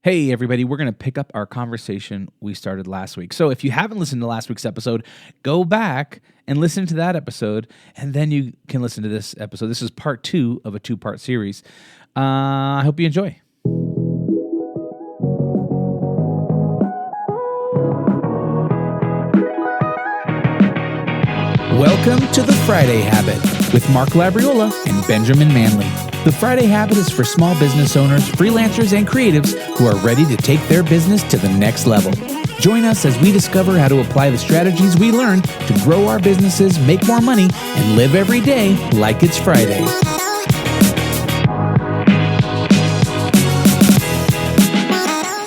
Hey, everybody, we're going to pick up our conversation we started last week. So if you haven't listened to last week's episode, go back and listen to that episode, and then you can listen to this episode. This is part 2 of a 2-part series. I hope you enjoy. Welcome to The Friday Habit with Mark Labriola and Benjamin Manley. The Friday Habit is for small business owners, freelancers, and creatives who are ready to take their business to the next level. Join us as we discover how to apply the strategies we learned to grow our businesses, make more money, and live every day like it's Friday.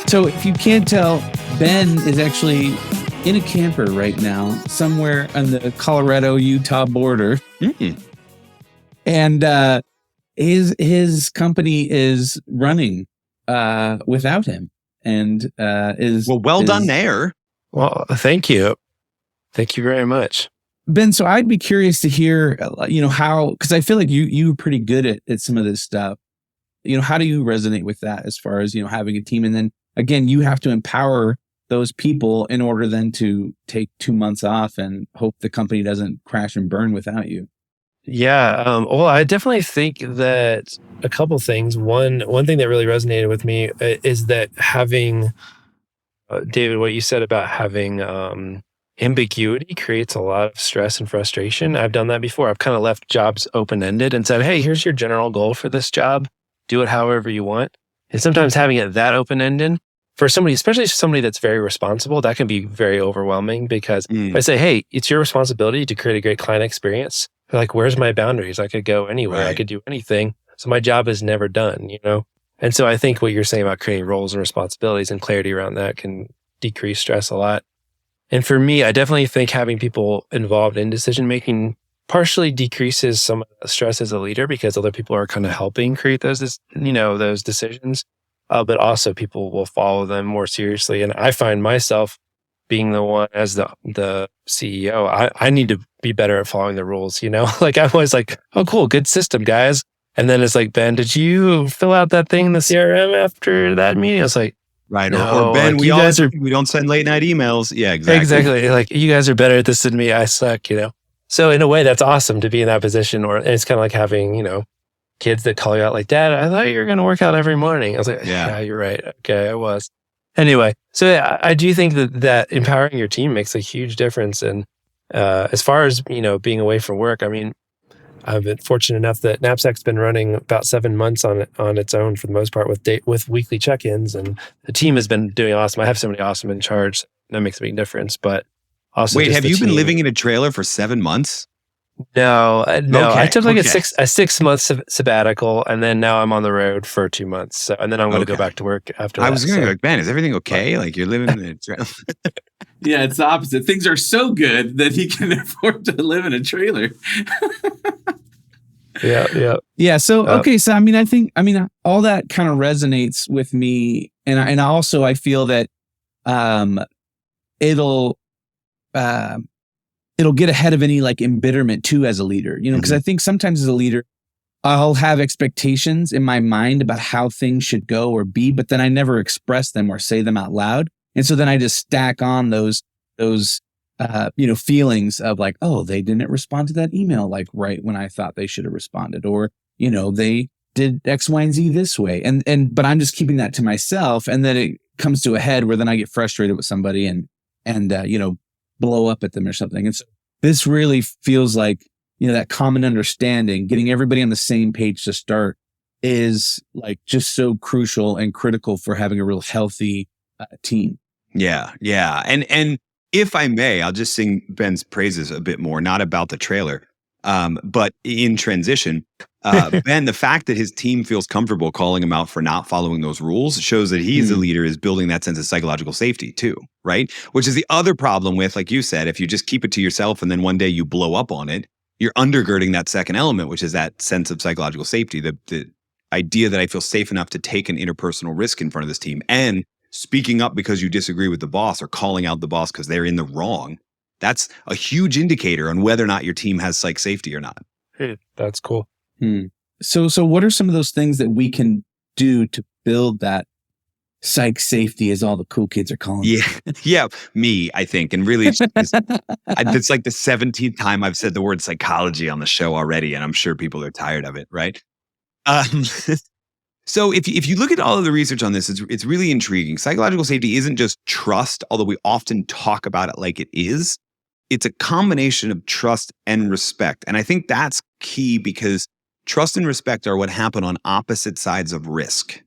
So if you can't tell, Ben is actually in a camper right now, somewhere on the Colorado-Utah border. And his company is running without him, and done there. Well, thank you very much, Ben. So I'd be curious to hear, how, because I feel like you're pretty good at some of this stuff. How do you resonate with that as far as having a team, and then again, you have to empower those people in order then to take 2 months off and hope the company doesn't crash and burn without you. Yeah. Well, I definitely think that a couple things. One thing that really resonated with me is that having, David, what you said about having ambiguity creates a lot of stress and frustration. I've done that before. I've kind of left jobs open-ended and said, hey, here's your general goal for this job. Do it however you want. And sometimes having it that open-ended for somebody, especially somebody that's very responsible, that can be very overwhelming because if I say, hey, it's your responsibility to create a great client experience. Like, where's my boundaries? I could go anywhere. Right. I could do anything. So my job is never done, And so I think what you're saying about creating roles and responsibilities and clarity around that can decrease stress a lot. And for me, I definitely think having people involved in decision-making partially decreases some of the stress as a leader because other people are kind of helping create those decisions. But also people will follow them more seriously. And I find myself being the one as the CEO, I need to be better at following the rules, Like I'm always like, oh, cool, good system, guys. And then it's like, Ben, did you fill out that thing in the CRM after that meeting? I was like, right. No, or Ben, like, we don't send late night emails. Yeah, exactly. Exactly. Like, you guys are better at this than me. I suck, So in a way, that's awesome to be in that position. And it's kind of like having, kids that call you out like, Dad, I thought you were going to work out every morning. I was like, yeah, you're right. Okay, I was. Anyway, so yeah, I do think that empowering your team makes a huge difference. And as far as, being away from work, I mean, I've been fortunate enough that Knapsack's been running about 7 months on its own for the most part with weekly check-ins. And the team has been doing awesome. I have somebody awesome in charge. That makes a big difference. But also, wait, have you been living in a trailer for 7 months? No. Okay, I took like a 6 month sabbatical, and then now I'm on the road for 2 months. So, and then I'm going to go back to work after that. I was going to go, Ben, is everything okay? Like you're living in a trailer. Yeah, it's the opposite. Things are so good that he can afford to live in a trailer. Yeah. So, okay. So, I think all that kind of resonates with me. And also I feel that, it'll get ahead of any like embitterment too as a leader, because I think sometimes as a leader, I'll have expectations in my mind about how things should go or be, but then I never express them or say them out loud. And so then I just stack on those feelings of like, oh, they didn't respond to that email like right when I thought they should have responded, or, they did X, Y, and Z this way. But I'm just keeping that to myself. And then it comes to a head where then I get frustrated with somebody and blow up at them or something. And so this really feels like, that common understanding, getting everybody on the same page to start is like just so crucial and critical for having a real healthy team. Yeah. And if I may, I'll just sing Ben's praises a bit more, not about the trailer, but in transition, Ben, the fact that his team feels comfortable calling him out for not following those rules shows that he's a leader, is building that sense of psychological safety too, right? Which is the other problem with, like you said, if you just keep it to yourself and then one day you blow up on it, you're undergirding that second element, which is that sense of psychological safety, the idea that I feel safe enough to take an interpersonal risk in front of this team, and speaking up because you disagree with the boss or calling out the boss because they're in the wrong. That's a huge indicator on whether or not your team has psych safety or not. Hey, that's cool. So what are some of those things that we can do to build that psych safety, as all the cool kids are calling it. Yeah. Yeah. Me, I think. And really, it's like the 17th time I've said the word psychology on the show already. And I'm sure people are tired of it. Right. Um, so if you look at all of the research on this, it's really intriguing. Psychological safety isn't just trust, although we often talk about it like it is. It's a combination of trust and respect. And I think that's key because trust and respect are what happen on opposite sides of risk.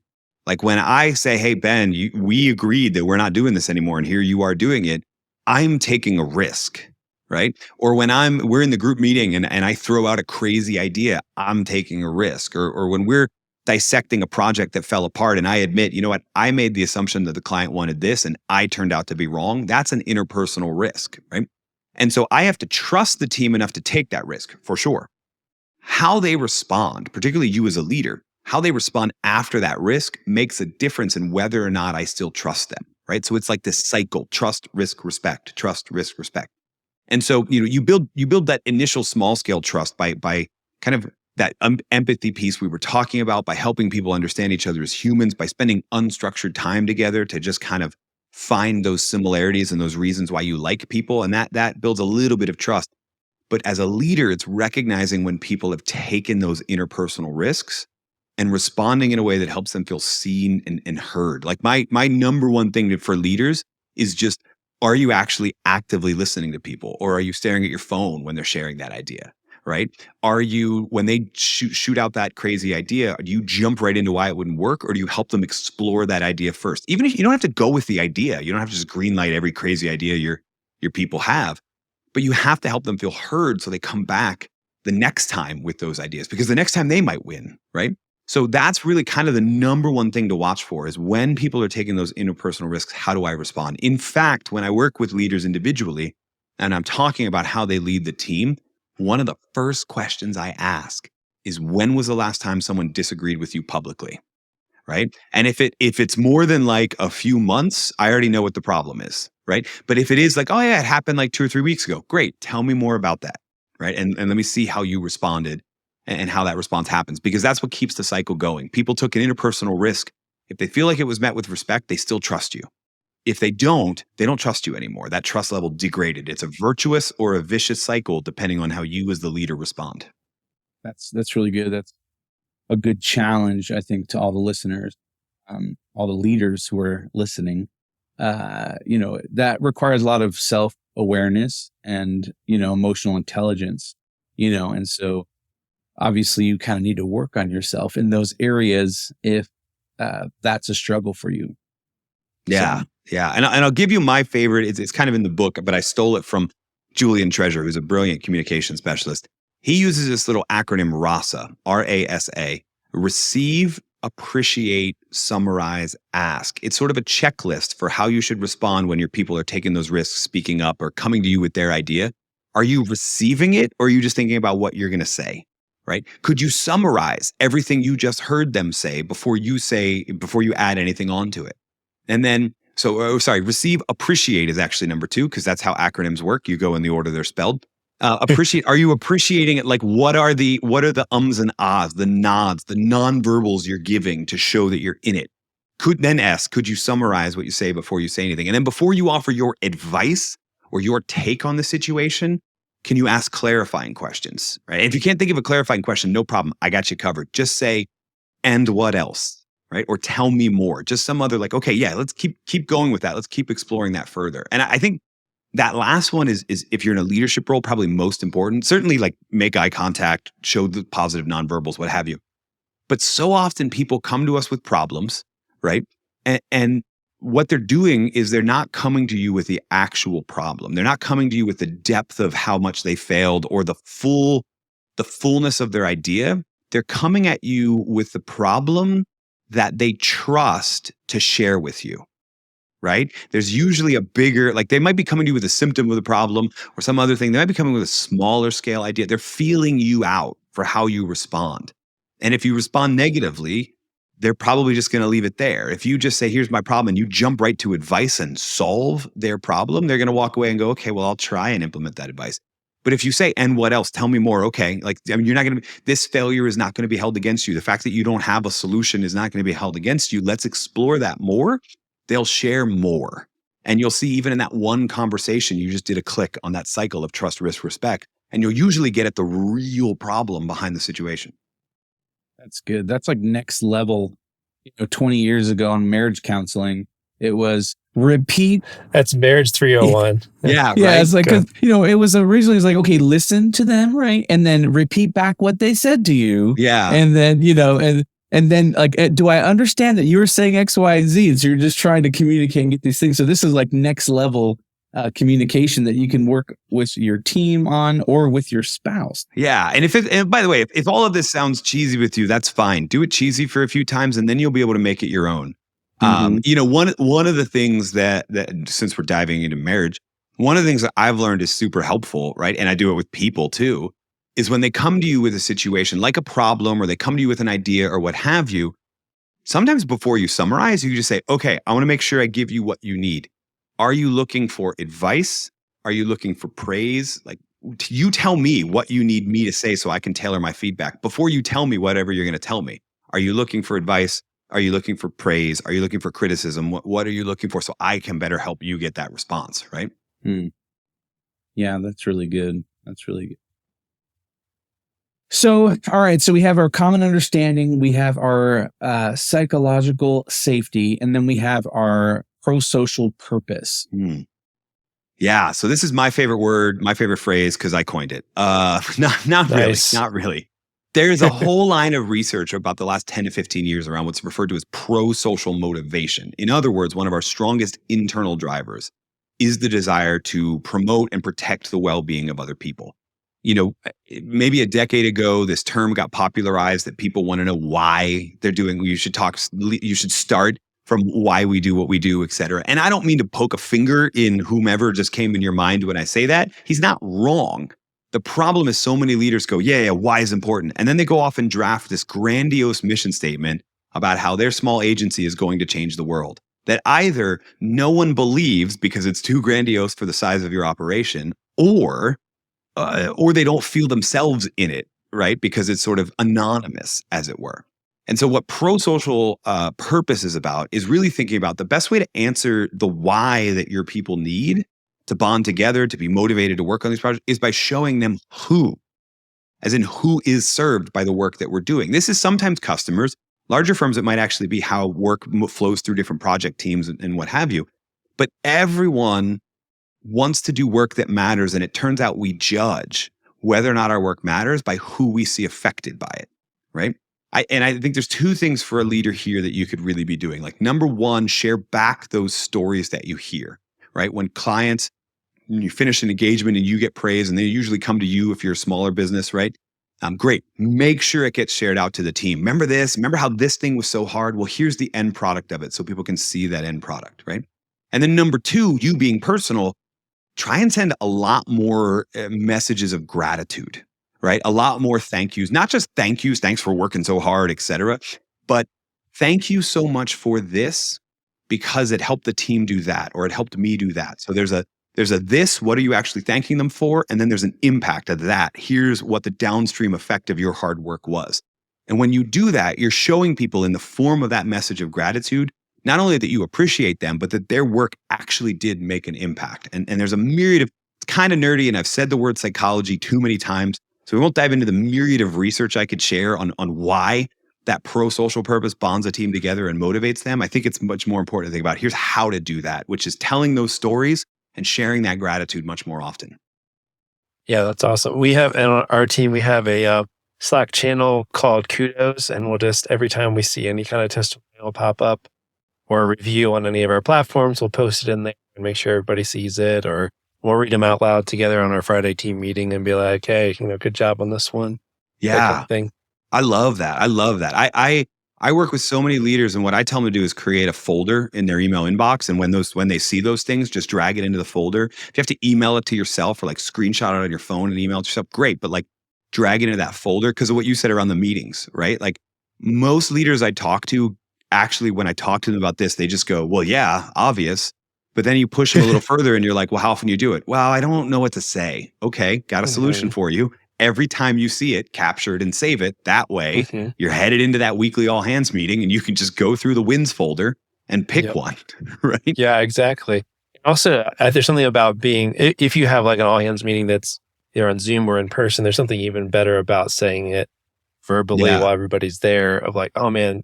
Like when I say, hey, Ben, we agreed that we're not doing this anymore, and here you are doing it, I'm taking a risk, right? Or when we're in the group meeting and I throw out a crazy idea, I'm taking a risk. Or when we're dissecting a project that fell apart and I admit, you know what, I made the assumption that the client wanted this and I turned out to be wrong, that's an interpersonal risk, right? And so I have to trust the team enough to take that risk, for sure. How they respond, particularly you as a leader, how they respond after that risk makes a difference in whether or not I still trust them, right? So it's like this cycle: trust, risk, respect, trust, risk, respect. And so, you build that initial small scale trust by kind of that empathy piece we were talking about, by helping people understand each other as humans, by spending unstructured time together to just kind of find those similarities and those reasons why you like people. And that builds a little bit of trust. But as a leader, it's recognizing when people have taken those interpersonal risks and responding in a way that helps them feel seen and heard. Like my number one thing for leaders is just, are you actually actively listening to people? Or are you staring at your phone when they're sharing that idea, right? Are you, when they shoot out that crazy idea, do you jump right into why it wouldn't work? Or do you help them explore that idea first? Even if you don't have to go with the idea, you don't have to just greenlight every crazy idea your people have, but you have to help them feel heard so they come back the next time with those ideas, because the next time they might win, right? So that's really kind of the number one thing to watch for, is when people are taking those interpersonal risks, how do I respond? In fact, when I work with leaders individually and I'm talking about how they lead the team, one of the first questions I ask is, when was the last time someone disagreed with you publicly, right? And if it's more than like a few months, I already know what the problem is, right? But if it is like, oh yeah, it happened like 2 or 3 weeks ago, great, tell me more about that, right? And let me see how you responded and how that response happens, because that's what keeps the cycle going. People took an interpersonal risk. If they feel like it was met with respect, they still trust you. If they don't trust you anymore. That trust level degraded. It's a virtuous or a vicious cycle depending on how you as the leader respond. That's really good. That's a good challenge, I think, to all the listeners, all the leaders who are listening. That requires a lot of self-awareness and, emotional intelligence, and so obviously you kind of need to work on yourself in those areas if that's a struggle for you. Yeah. So. Yeah. And I'll give you my favorite. It's kind of in the book, but I stole it from Julian, who's a brilliant communication specialist. He uses this little acronym RASA, RASA, receive, appreciate, summarize, ask. It's sort of a checklist for how you should respond when your people are taking those risks, speaking up, or coming to you with their idea. Are you receiving it, or are you just thinking about what you're going to say? Right? Could you summarize everything you just heard them say before you add anything onto it? And then, receive, appreciate is actually number 2, because that's how acronyms work. You go in the order they're spelled. Appreciate. Are you appreciating it? Like, what are the ums and ahs, the nods, the nonverbals you're giving to show that you're in it? Could you summarize what you say before you say anything? And then before you offer your advice or your take on the situation, can you ask clarifying questions, right? If you can't think of a clarifying question, no problem. I got you covered. Just say, and what else, right? Or tell me more. Just some other like, okay, yeah, let's keep going with that. Let's keep exploring that further. And I think that last one is if you're in a leadership role, probably most important. Certainly like make eye contact, show the positive nonverbals, what have you. But so often people come to us with problems, right? And what they're doing is they're not coming to you with the actual problem. They're not coming to you with the depth of how much they failed or the fullness of their idea. They're coming at you with the problem that they trust to share with you, right? There's usually a bigger, like they might be coming to you with a symptom of the problem or some other thing. They might be coming with a smaller scale idea. They're feeling you out for how you respond. And if you respond negatively, they're probably just going to leave it there. If you just say, here's my problem, and you jump right to advice and solve their problem, they're going to walk away and go, okay, well, I'll try and implement that advice. But if you say, and what else? Tell me more. Okay. Like, I mean, you're not going to, this failure is not going to be held against you. The fact that you don't have a solution is not going to be held against you. Let's explore that more. They'll share more. And you'll see even in that one conversation, you just did a click on that cycle of trust, risk, respect. And you'll usually get at the real problem behind the situation. That's good. That's like next level. 20 years ago on marriage counseling, it was repeat. That's marriage 301. Yeah. Yeah. Right? It's like, it was originally, it's like, okay, listen to them. Right. And then repeat back what they said to you. Yeah. And then, and then like, do I understand that you were saying X, Y, and Z? So you're just trying to communicate and get these things. So this is like next level communication that you can work with your team on or with your spouse. Yeah. And by the way, if all of this sounds cheesy with you, that's fine. Do it cheesy for a few times and then you'll be able to make it your own. One of the things that since we're diving into marriage, one of the things that I've learned is super helpful, right? And I do it with people too, is when they come to you with a situation like a problem or they come to you with an idea or what have you, sometimes before you summarize, you just say, okay, I want to make sure I give you what you need. Are you looking for advice? Are you looking for praise? Like, you tell me what you need me to say so I can tailor my feedback before you tell me whatever you're going to tell me. Are you looking for advice? Are you looking for praise? Are you looking for criticism? What are you looking for so I can better help you get that response, right? Yeah, that's really good. That's really good. So, all right. So we have our common understanding. We have our psychological safety, and then we have our prosocial purpose. Yeah. So this is my favorite word, my favorite phrase, because I coined it. Not Nice. really. Not really. There's a whole line of research about the last 10 to 15 years around what's referred to as prosocial motivation. In other words, one of our strongest internal drivers is the desire to promote and protect the well-being of other people. Maybe a decade ago, this term got popularized that people want to know why they're doing. You should start from why we do what we do, et cetera. And I don't mean to poke a finger in whomever just came in your mind when I say that. He's not wrong. The problem is so many leaders go, yeah, why is important? And then they go off and draft this grandiose mission statement about how their small agency is going to change the world. That either no one believes because it's too grandiose for the size of your operation, or they don't feel themselves in it, right? Because it's sort of anonymous, as it were. And so what prosocial purpose is about is really thinking about the best way to answer the why that your people need to bond together, to be motivated to work on these projects, is by showing them who, as in who is served by the work that we're doing. This is sometimes customers. Larger firms, it might actually be how work flows through different project teams and what have you. But everyone wants to do work that matters. And it turns out we judge whether or not our work matters by who we see affected by it, right? I think there's two things for a leader here that you could really be doing. Like, number one, share back those stories that you hear, right? When clients, you finish an engagement and you get praise, and they usually come to you if you're a smaller business, right? Great. Make sure it gets shared out to the team. Remember this? Remember how this thing was so hard? Well, here's the end product of it so people can see that end product, right? And then number two, you being personal, try and send a lot more messages of gratitude, right? A lot more thank yous, not just thank yous, thanks for working so hard, et cetera, but thank you so much for this because it helped the team do that, or it helped me do that. So there's a this, what are you actually thanking them for? And then there's an impact of that. Here's what the downstream effect of your hard work was. And when you do that, you're showing people in the form of that message of gratitude, not only that you appreciate them, but that their work actually did make an impact. And there's a myriad of, it's kind of nerdy, and I've said the word psychology too many times, so we won't dive into the myriad of research I could share on why that prosocial purpose bonds a team together and motivates them. I think it's much more important to think about, here's how to do that, which is telling those stories and sharing that gratitude much more often. Yeah, that's awesome. We have, and on our team, we have a Slack channel called Kudos, and we'll just, every time we see any kind of testimonial pop up or a review on any of our platforms, we'll post it in there and make sure everybody sees it, or we'll read them out loud together on our Friday team meeting and be like, hey, good job on this one. Yeah. That kind of thing. I love that. I work with so many leaders, and what I tell them to do is create a folder in their email inbox. And when they see those things, just drag it into the folder. If you have to email it to yourself or like screenshot it on your phone and email it to yourself, great. But like drag it into that folder because of what you said around the meetings, right? Like most leaders I talk to, actually, when I talk to them about this, they just go, well, yeah, obvious. But then you push them a little further and you're like, well, how often do you do it? Well, I don't know what to say. Okay, got a solution for you. Every time you see it, capture it and save it. That way, you're headed into that weekly all hands meeting and you can just go through the wins folder and pick one, right? Yeah, exactly. Also, there's something about being, if you have like an all hands meeting that's either on Zoom or in person, there's something even better about saying it verbally while everybody's there of like, oh man,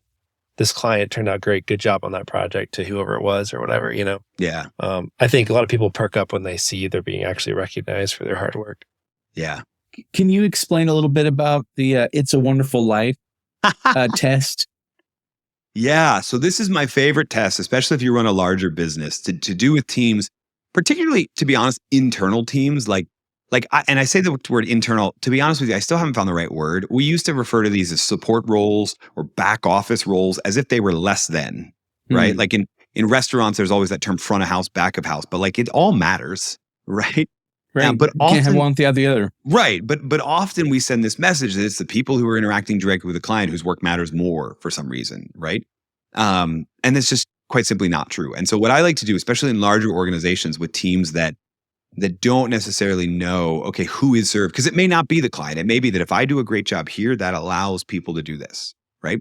this client turned out great. Good job on that project to whoever it was or whatever, you know? Yeah. I think a lot of people perk up when they see they're being actually recognized for their hard work. Yeah. Can you explain a little bit about the It's a Wonderful Life test? Yeah. So this is my favorite test, especially if you run a larger business to do with teams, particularly, to be honest, internal teams. And I say the word internal, to be honest with you, I still haven't found the right word. We used to refer to these as support roles or back office roles as if they were less than, right? Like in restaurants, there's always that term front of house, back of house, but like it all matters, right? Right. But often, can't have one without the other. Right. But often we send this message that it's the people who are interacting directly with the client whose work matters more for some reason, right? And it's just quite simply not true. And so what I like to do, especially in larger organizations with teams that don't necessarily know, okay, who is served, because it may not be the client. It may be that if I do a great job here, that allows people to do this, right?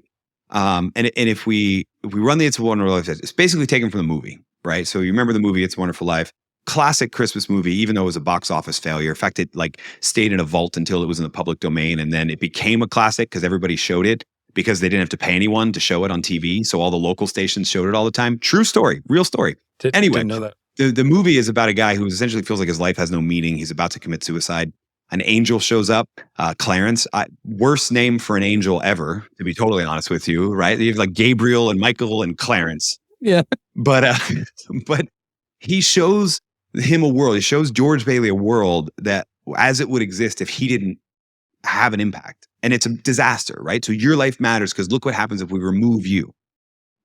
And if we run the It's a Wonderful Life, it's basically taken from the movie, right? So you remember the movie It's a Wonderful Life, classic Christmas movie, even though it was a box office failure. In fact, it like stayed in a vault until it was in the public domain, and then it became a classic because everybody showed it because they didn't have to pay anyone to show it on TV. So all the local stations showed it all the time. True story, real story. Anyway, didn't know that. The movie is about a guy who essentially feels like his life has no meaning. He's about to commit suicide. An angel shows up, Clarence. Worst name for an angel ever, to be totally honest with you, right? You have like Gabriel and Michael and Clarence. Yeah. But he shows him a world. He shows George Bailey a world that as it would exist if he didn't have an impact. And it's a disaster, right? So your life matters because look what happens if we remove you.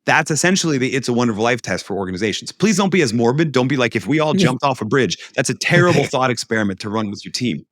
That's essentially the It's a Wonderful Life test for organizations. Please don't be as morbid. Don't be like, if we all jumped off a bridge, that's a terrible thought experiment to run with your team.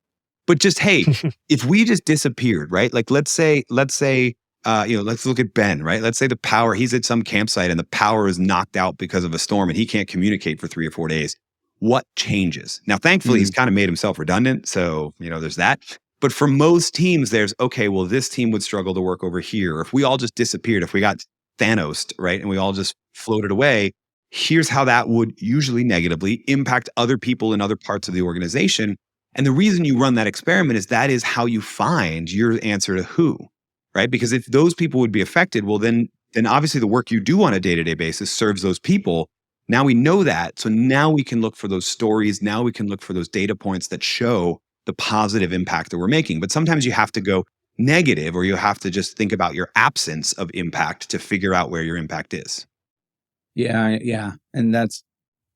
But just, hey, if we just disappeared, right? Like let's say, let's look at Ben, right? Let's say the power, he's at some campsite and the power is knocked out because of a storm and he can't communicate for 3 or 4 days. What changes? Now, thankfully, he's kind of made himself redundant. So, there's that. But for most teams, there's, okay, well, this team would struggle to work over here. If we all just disappeared, if we got Thanos, right? And we all just floated away, here's how that would usually negatively impact other people in other parts of the organization. And the reason you run that experiment is that is how you find your answer to who, right? Because if those people would be affected, well, then obviously the work you do on a day-to-day basis serves those people. Now we know that. So now we can look for those stories. Now we can look for those data points that show the positive impact that we're making. But sometimes you have to go negative, or you have to just think about your absence of impact to figure out where your impact is. Yeah. And that's,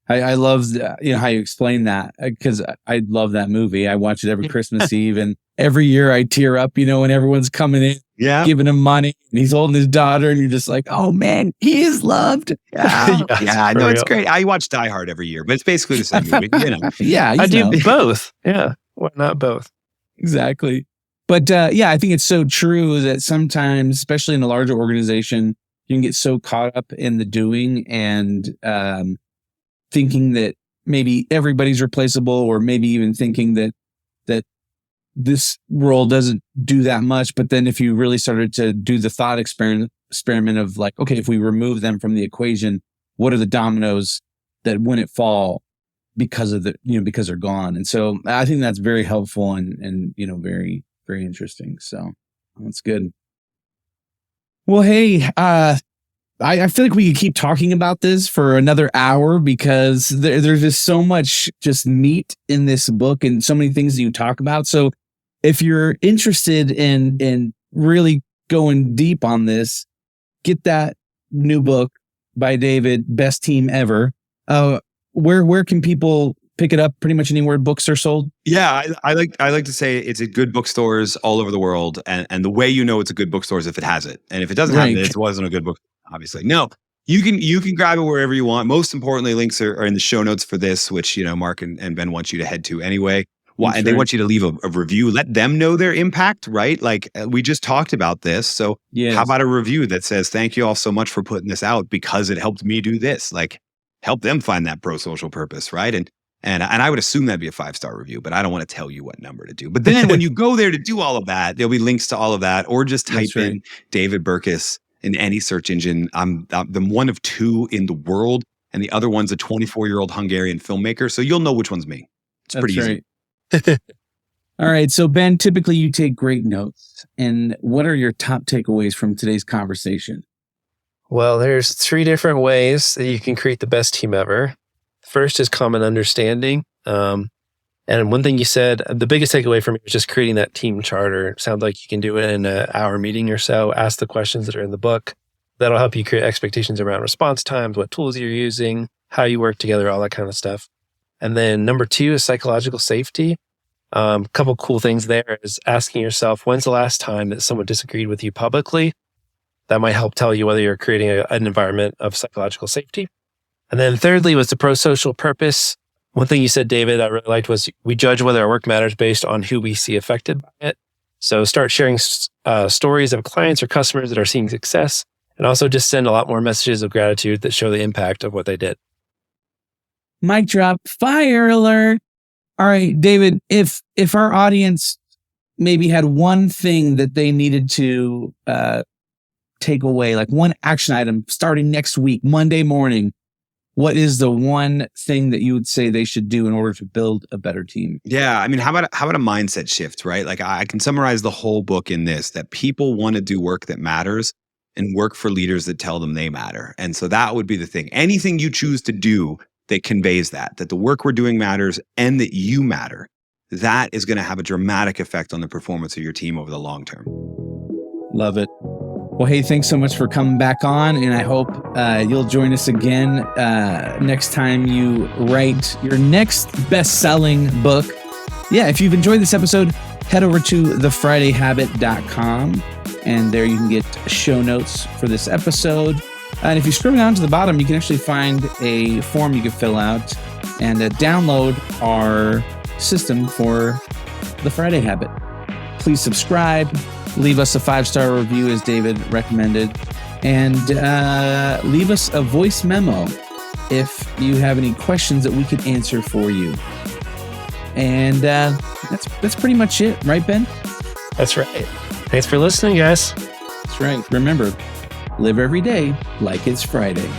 I love how you explain that, because I love that movie. I watch it every Christmas Eve, and every year I tear up, when everyone's coming in, giving him money, and he's holding his daughter, and you're just like, oh man, he is loved. Yeah, I know, it's great. I watch Die Hard every year, but it's basically the same movie. Yeah, I do both. Yeah, why not both? Exactly. But I think it's so true that sometimes, especially in a larger organization, you can get so caught up in the doing and thinking that maybe everybody's replaceable, or maybe even thinking that this role doesn't do that much. But then if you really started to do the thought experiment of like, okay, if we remove them from the equation, what are the dominoes that wouldn't fall because of because they're gone? And so I think that's very helpful and very, very interesting. So that's good. Well, hey, I feel like we could keep talking about this for another hour, because there's just so much just meat in this book and so many things that you talk about. So if you're interested in really going deep on this, get that new book by David, Best Team Ever. Where can people pick it up? Pretty much anywhere books are sold? Yeah, I like to say it's at good bookstores all over the world. And the way you know it's a good bookstore is if it has it. And if it doesn't have it, it wasn't a good book. Obviously, no. You can grab it wherever you want. Most importantly, links are in the show notes for this, which Mark and Ben want you to head to anyway. And they want you to leave a review. Let them know their impact, right? Like we just talked about this. So how about a review that says, "Thank you all so much for putting this out because it helped me do this." Like help them find that prosocial purpose, right? And I would assume that'd be a 5-star review, but I don't want to tell you what number to do. But then when you go there to do all of that, there'll be links to all of that, or just type in David Burkus in any search engine. I'm one of 2 in the world, and the other one's a 24-year-old Hungarian filmmaker. So you'll know which one's me. It's pretty easy. All right. So Ben, typically you take great notes. And what are your top takeaways from today's conversation? Well, there's 3 different ways that you can create the best team ever. First is common understanding. And one thing you said, the biggest takeaway for me was just creating that team charter. It sounds like you can do it in an hour meeting or so. Ask the questions that are in the book. That'll help you create expectations around response times, what tools you're using, how you work together, all that kind of stuff. And then number 2 is psychological safety. A couple cool things there is asking yourself, when's the last time that someone disagreed with you publicly? That might help tell you whether you're creating an environment of psychological safety. And then thirdly was the prosocial purpose. One thing you said, David, I really liked was we judge whether our work matters based on who we see affected by it. So start sharing stories of clients or customers that are seeing success, and also just send a lot more messages of gratitude that show the impact of what they did. Mic drop, fire alert. All right, David, if our audience maybe had one thing that they needed to take away, like one action item starting next week, Monday morning, what is the one thing that you would say they should do in order to build a better team? Yeah. I mean, how about a mindset shift, right? Like I can summarize the whole book in this, that people want to do work that matters and work for leaders that tell them they matter. And so that would be the thing. Anything you choose to do that conveys that the work we're doing matters and that you matter, that is going to have a dramatic effect on the performance of your team over the long term. Love it. Well, hey, thanks so much for coming back on. And I hope you'll join us again next time you write your next best-selling book. Yeah, if you've enjoyed this episode, head over to thefridayhabit.com. And there you can get show notes for this episode. And if you scroll down to the bottom, you can actually find a form you can fill out and download our system for the Friday Habit. Please subscribe. Leave us a 5-star review as David recommended, and leave us a voice memo if you have any questions that we could answer for you. And that's pretty much it, right, Ben? That's right. Thanks for listening, guys. That's right. Remember, live every day like it's Friday.